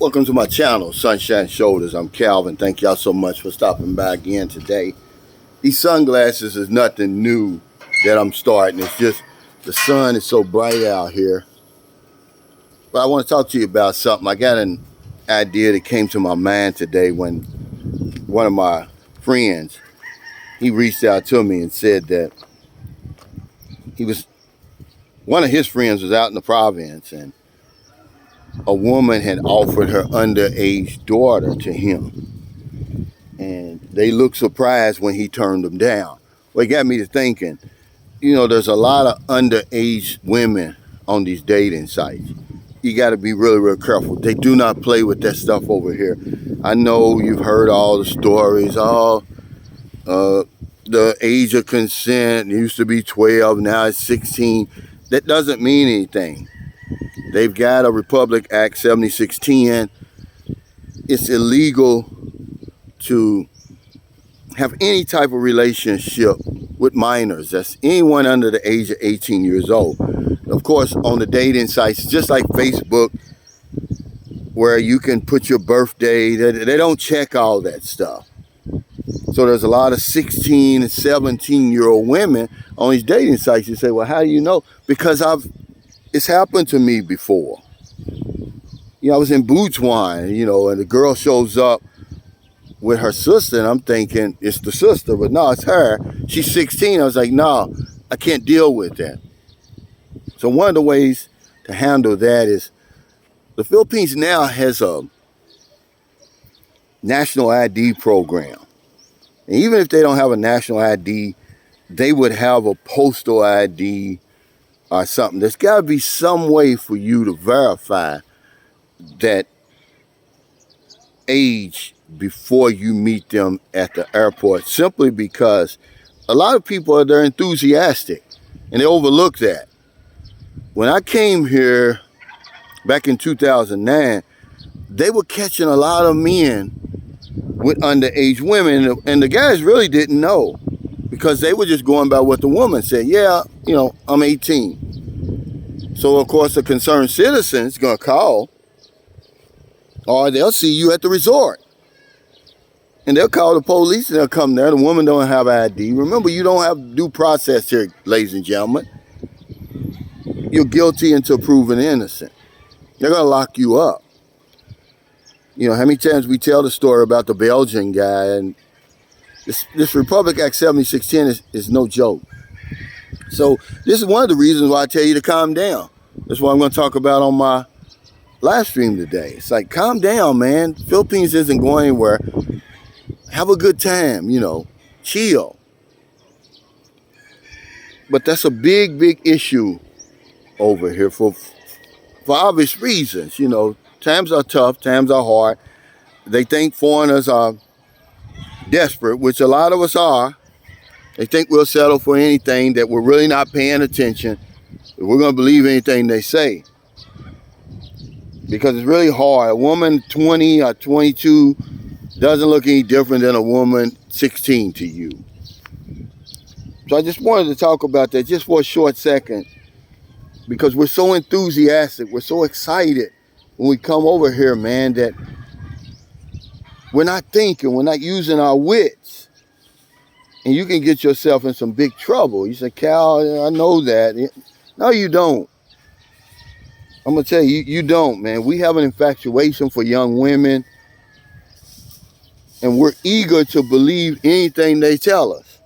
Welcome to my channel, Sunshine Shoulders. I'm Calvin. Thank y'all so much for stopping by again today. These sunglasses is nothing new that I'm starting. It's just the sun is so bright out here. But I want to talk to you about something. I got an idea that came to my mind today when one of my friends, he reached out to me and said that one of his friends was out in the province and a woman had offered her underage daughter to him. And they looked surprised when he turned them down. Well, it got me to thinking, there's a lot of underage women on these dating sites. You got to be really, really careful. They do not play with that stuff over here. I know you've heard all the stories. The age of consent used to be 12, now it's 16. That doesn't mean anything. They've got a Republic Act 7610. It's illegal to have any type of relationship with minors. That's anyone under the age of 18 years old. Of course, on the dating sites, just like Facebook, where you can put your birthday, they don't check all that stuff. So there's a lot of 16 and 17-year-old women on these dating sites. You say, well, how do you know? Because it's happened to me before. I was in Botswana, and the girl shows up with her sister, and I'm thinking it's the sister, but no, it's her. She's 16. I was like, no, I can't deal with that. So one of the ways to handle that is the Philippines now has a national ID program. And even if they don't have a national ID, they would have a postal ID or something. There's got to be some way for you to verify that age before you meet them at the airport, simply because a lot of people they're enthusiastic and they overlook that. When I came here back in 2009, they were catching a lot of men with underage women, and the guys really didn't know because they were just going by what the woman said. Yeah, I'm 18. So, of course, a concerned citizen is going to call, or they'll see you at the resort. And they'll call the police and they'll come there. The woman don't have ID. Remember, you don't have due process here, ladies and gentlemen. You're guilty until proven innocent. They're going to lock you up. How many times we tell the story about the Belgian guy, and this Republic Act 7610 is no joke. So this is one of the reasons why I tell you to calm down. That's what I'm going to talk about on my live stream today. It's like, calm down, man. Philippines isn't going anywhere. Have a good time, chill. But that's a big, big issue over here for obvious reasons. Times are tough, times are hard. They think foreigners are desperate, which a lot of us are. They think we'll settle for anything, that we're really not paying attention. We're going to believe anything they say. Because it's really hard. A woman 20 or 22 doesn't look any different than a woman 16 to you. So I just wanted to talk about that just for a short second, because we're so enthusiastic, we're so excited when we come over here, man, that we're not thinking, we're not using our wits. And you can get yourself in some big trouble. You say, Cal, I know that. No, you don't. I'm going to tell you, you don't, man. We have an infatuation for young women, and we're eager to believe anything they tell us.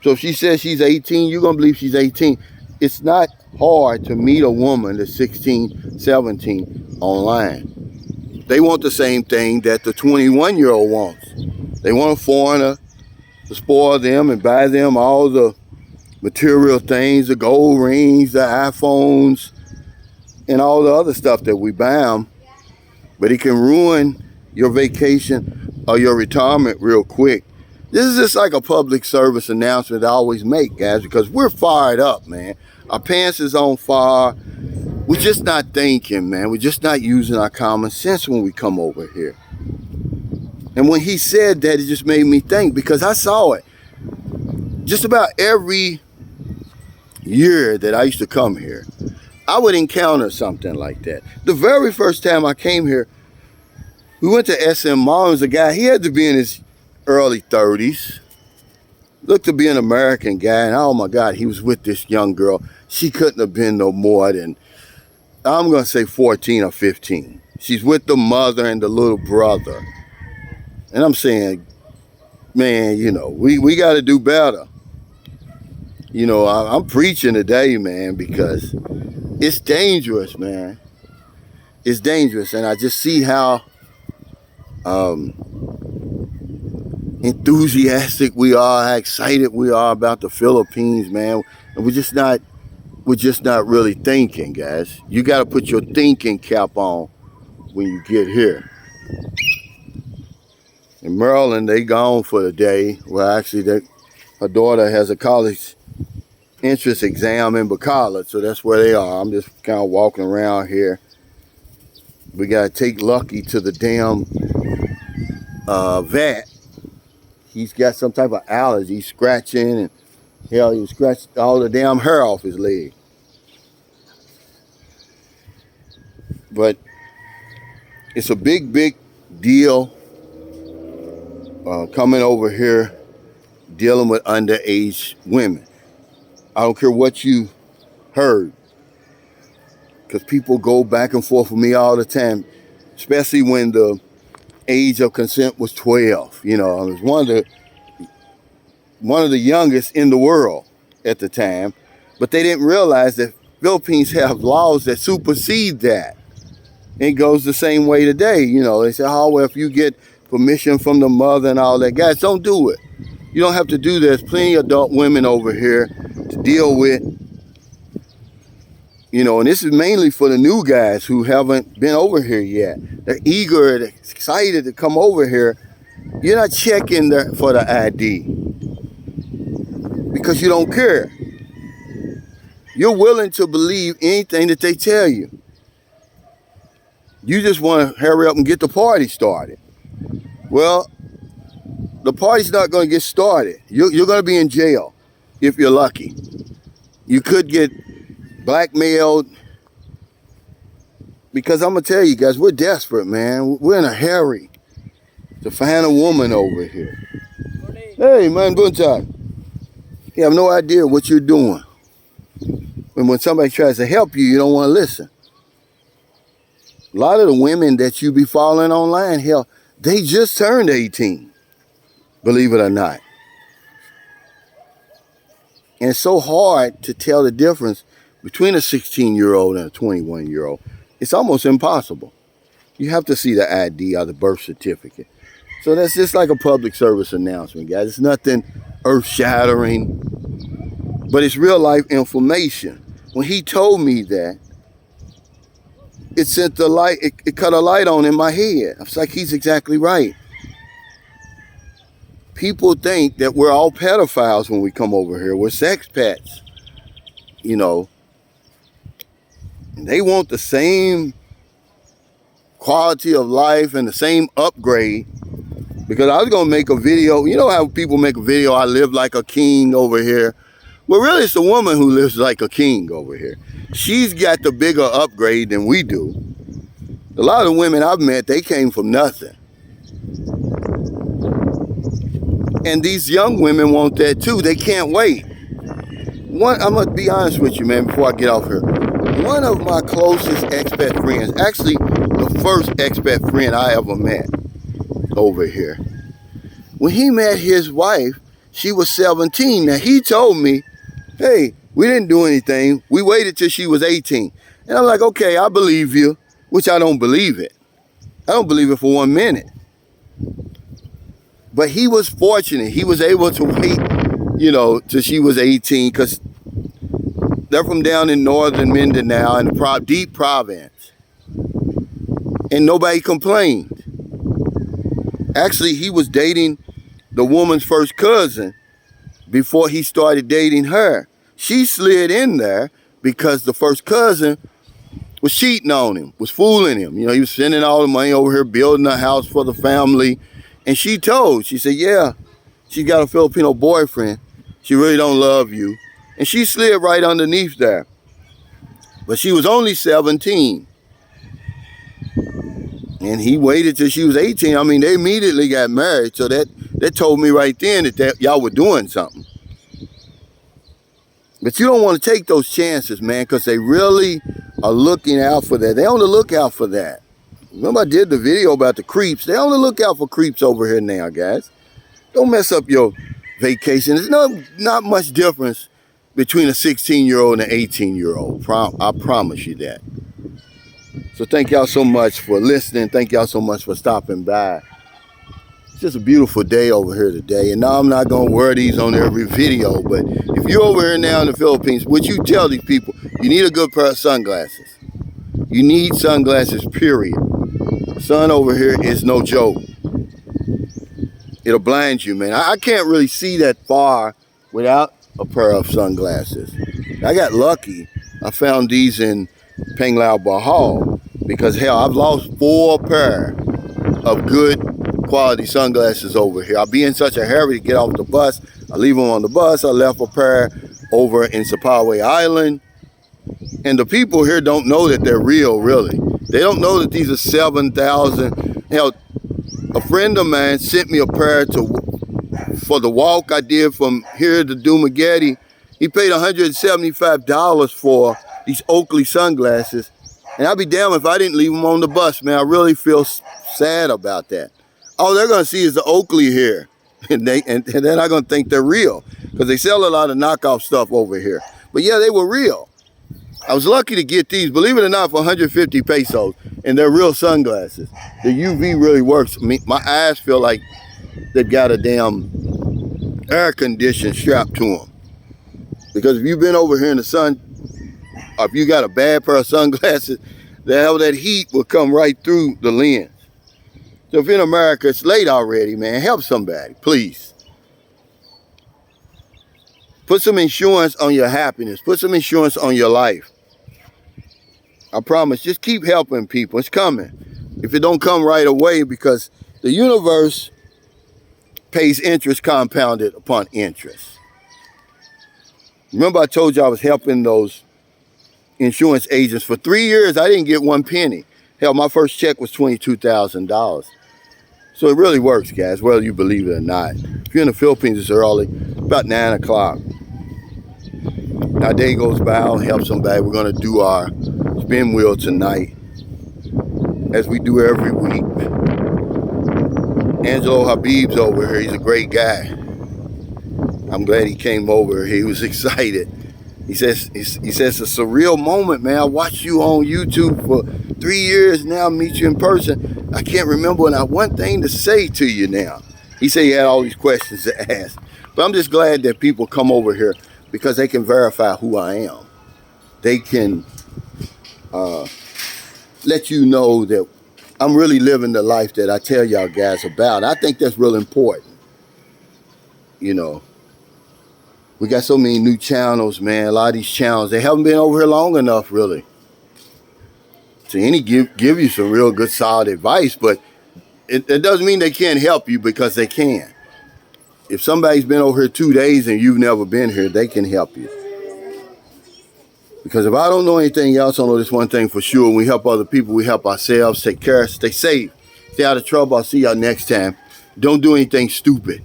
So if she says she's 18, you're going to believe she's 18. It's not hard to meet a woman that's 16, 17 online. They want the same thing that the 21-year-old wants. They want a foreigner to spoil them and buy them all the material things, the gold rings, the iPhones, and all the other stuff that we buy them. But it can ruin your vacation or your retirement real quick. This is just like a public service announcement I always make, guys, because we're fired up, man. Our pants is on fire. We're just not thinking, man. We're just not using our common sense when we come over here. And when he said that, it just made me think, because I saw it. Just about every year that I used to come here, I would encounter something like that. The very first time I came here, we went to SM Mall. There was a guy, he had to be in his early 30s. Looked to be an American guy, and oh my God, he was with this young girl. She couldn't have been no more than, I'm gonna say 14 or 15. She's with the mother and the little brother. And I'm saying, man, you know, we gotta do better. You know, I'm preaching today, man, because it's dangerous, man. It's dangerous, and I just see how enthusiastic we are, how excited we are about the Philippines, man. And we're just not really thinking, guys. You got to put your thinking cap on when you get here. In Maryland, they gone for the day. Well, actually, her daughter has a college entrance exam in Bacala, so that's where they are. I'm just kind of walking around here. We got to take Lucky to the damn vet. He's got some type of allergy. He's scratching, and hell, he scratched all the damn hair off his leg. But it's a big, big deal coming over here dealing with underage women. I don't care what you heard, because people go back and forth with me all the time, especially when the age of consent was 12. You know, I was one of the youngest in the world at the time, but they didn't realize that Philippines have laws that supersede that. It goes the same way today. You know, they say, oh, well, if you get permission from the mother and all that. Guys, don't do it. You don't have to do this. Plenty of adult women over here to deal with. You know, and this is mainly for the new guys who haven't been over here yet. They're eager, they're excited to come over here. You're not checking for the ID because you don't care. You're willing to believe anything that they tell you. You just want to hurry up and get the party started. Well, the party's not going to get started. You're going to be in jail if you're lucky. You could get blackmailed, because I'm gonna tell you guys, we're desperate, man. We're in a hurry to find a woman over here. Hey, man, buntag. You have no idea what you're doing. And when somebody tries to help you, you don't want to listen. A lot of the women that you be following online, hell, they just turned 18, believe it or not. And it's so hard to tell the difference between a 16-year-old and a 21-year-old. It's almost impossible. You have to see the ID or the birth certificate. So that's just like a public service announcement, guys. It's nothing earth-shattering, but it's real-life information. When he told me that, it sent the light, it cut a light on in my head. I was like, he's exactly right. People think that we're all pedophiles when we come over here. We're sex pets, you know. They want the same quality of life and the same upgrade. Because I was going to make a video. You know how people make a video, I live like a king over here. Well, really, it's the woman who lives like a king over here. She's got the bigger upgrade than we do. A lot of women I've met, they came from nothing. And these young women want that too. They can't wait. I'm going to be honest with you, man, before I get off here. One of my closest expat friends, actually the first expat friend I ever met over here, when he met his wife, she was 17. Now, he told me, hey, we didn't do anything. We waited till she was 18. And I'm like, okay, I believe you, which I don't believe it. I don't believe it for 1 minute. But he was fortunate. He was able to wait, you know, till she was 18, because they're from down in northern Mindanao in the deep province. And nobody complained. Actually, he was dating the woman's first cousin before he started dating her. She slid in there because the first cousin was cheating on him, was fooling him. You know, he was sending all the money over here, building a house for the family. And she said, yeah, she's got a Filipino boyfriend. She really don't love you. And she slid right underneath there. But she was only 17. And he waited till she was 18. I mean, they immediately got married. So that told me right then that y'all were doing something. But you don't want to take those chances, man, because they really are looking out for that. They on the lookout for that. Remember I did the video about the creeps. They on the lookout for creeps over here now, guys. Don't mess up your vacation. There's not much difference between a 16-year-old and an 18-year-old. I promise you that. So thank y'all so much for listening. Thank y'all so much for stopping by. It's just a beautiful day over here today. And now I'm not going to wear these on every video, but if you're over here now in the Philippines, would you tell these people you need a good pair of sunglasses? You need sunglasses, period. Sun over here is no joke. It'll blind you, man. I can't really see that far without a pair of sunglasses. I got lucky. I found these in Panglao Bahal because, hell, I've lost 4 pair of good quality sunglasses over here. I'll be in such a hurry to get off the bus. I leave them on the bus. I left a pair over in Sapaway Island. And the people here don't know that they're real, really. They don't know that these are 7,000. Hell, a friend of mine sent me a pair for the walk I did from here to Dumaguete. He paid $175 for these Oakley sunglasses. And I'd be damned if I didn't leave them on the bus, man. I really feel sad about that. All they're going to see is the Oakley here. And they're not going to think they're real. Because they sell a lot of knockoff stuff over here. But yeah, they were real. I was lucky to get these, believe it or not, for 150 pesos. And they're real sunglasses. The UV really works. I mean, my eyes feel like they've got a damn air conditioner strapped to them. Because if you've been over here in the sun, or if you got a bad pair of sunglasses, that heat will come right through the lens. So if you're in America, it's late already, man. Help somebody, please. Put some insurance on your happiness. Put some insurance on your life. I promise, just keep helping people. It's coming. If it don't come right away, because the universe pays interest compounded upon interest. Remember I told you I was helping those insurance agents for 3 years. I didn't get 1 penny. Hell, my first check was $22,000. So it really works, guys, whether you believe it or not. If you're in the Philippines, it's early, about 9 o'clock. Our day goes by, I'll help somebody. We're going to do our spin wheel tonight, as we do every week. Angelo Habib's over here. He's a great guy. I'm glad he came over. He was excited. He says it's a surreal moment, man. I watched you on YouTube for 3 years now, meet you in person. I can't remember not one thing to say to you now. He said he had all these questions to ask. But I'm just glad that people come over here because they can verify who I am. They can let you know that I'm really living the life that I tell y'all guys about. I think that's real important. You know, we got so many new channels, man. A lot of these channels, they haven't been over here long enough, really, to give you some real good, solid advice. But it doesn't mean they can't help you, because they can. If somebody's been over here 2 days and you've never been here, they can help you. Because if I don't know anything else, I know this one thing for sure. When we help other people, we help ourselves. Take care, stay safe, stay out of trouble. I'll see y'all next time. Don't do anything stupid.